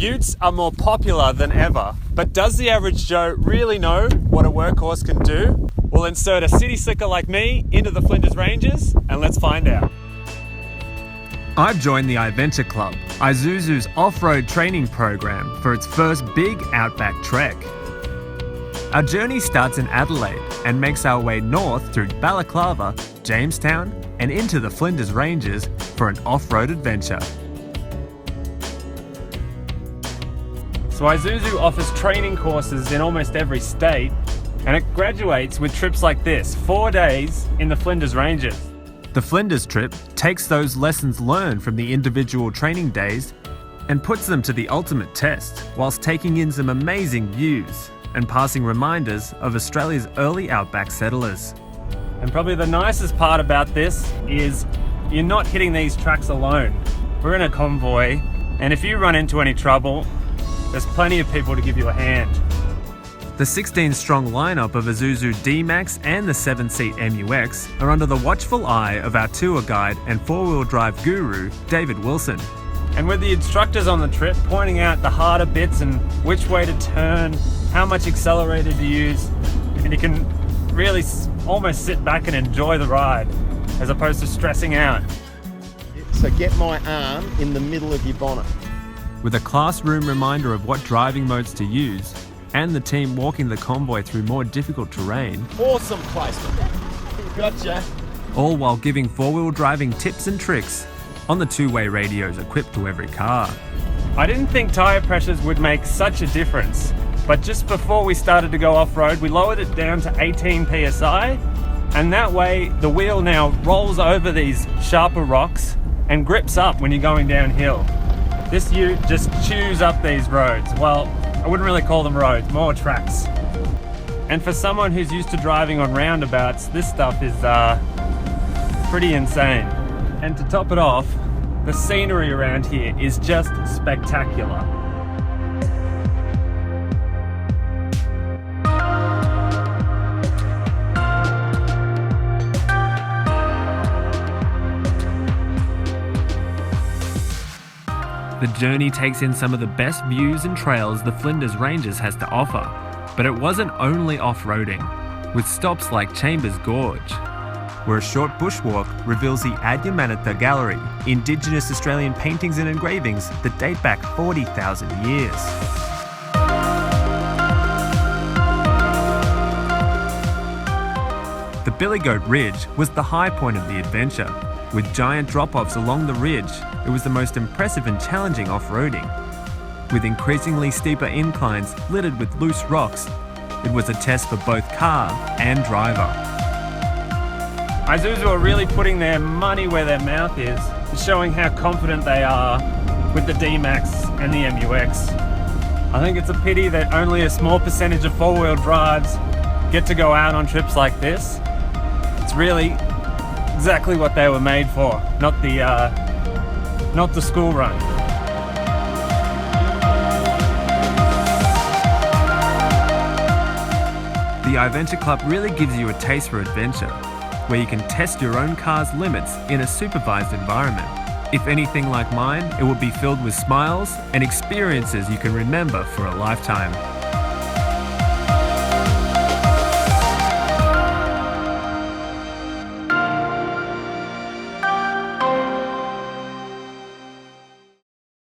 Utes are more popular than ever, but does the average Joe really know what a workhorse can do? We'll insert a city slicker like me into the Flinders Ranges and let's find out. I've joined the iVenture Club, Isuzu's off-road training program for its first big outback trek. Our journey starts in Adelaide and makes our way north through Balaclava, Jamestown and into the Flinders Ranges for an off-road adventure. So Isuzu offers training courses in almost every state, and it graduates with trips like this, 4 days in the Flinders Ranges. The Flinders trip takes those lessons learned from the individual training days and puts them to the ultimate test, whilst taking in some amazing views and passing reminders of Australia's early outback settlers. And probably the nicest part about this is you're not hitting these tracks alone. We're in a convoy, and if you run into any trouble, there's plenty of people to give you a hand. The 16-strong lineup of Isuzu D-Max and the 7-seat MU-X are under the watchful eye of our tour guide and four-wheel drive guru, David Wilson. And with the instructors on the trip pointing out the harder bits and which way to turn, how much accelerator to use, and you can really almost sit back and enjoy the ride as opposed to stressing out. So get my arm in the middle of your bonnet. With a classroom reminder of what driving modes to use, and the team walking the convoy through more difficult terrain. Awesome placement. Gotcha. All while giving four-wheel driving tips and tricks on the two-way radios equipped to every car. I didn't think tyre pressures would make such a difference, but just before we started to go off-road, we lowered it down to 18 PSI, and that way the wheel now rolls over these sharper rocks and grips up when you're going downhill. This ute just chews up these roads. Well, I wouldn't really call them roads, more tracks. And for someone who's used to driving on roundabouts, this stuff is pretty insane. And to top it off, the scenery around here is just spectacular. The journey takes in some of the best views and trails the Flinders Ranges has to offer, but it wasn't only off-roading, with stops like Chambers Gorge, where a short bushwalk reveals the Adyamanatha Gallery, Indigenous Australian paintings and engravings that date back 40,000 years. The Billy Goat Ridge was the high point of the adventure. With giant drop-offs along the ridge, it was the most impressive and challenging off-roading. With increasingly steeper inclines littered with loose rocks, it was a test for both car and driver. Isuzu are really putting their money where their mouth is, showing how confident they are with the D-Max and the MU-X. I think it's a pity that only a small percentage of four-wheel drives get to go out on trips like this. It's really exactly what they were made for, not the school run. The iVenture Club really gives you a taste for adventure, where you can test your own car's limits in a supervised environment. If anything like mine, it will be filled with smiles and experiences you can remember for a lifetime.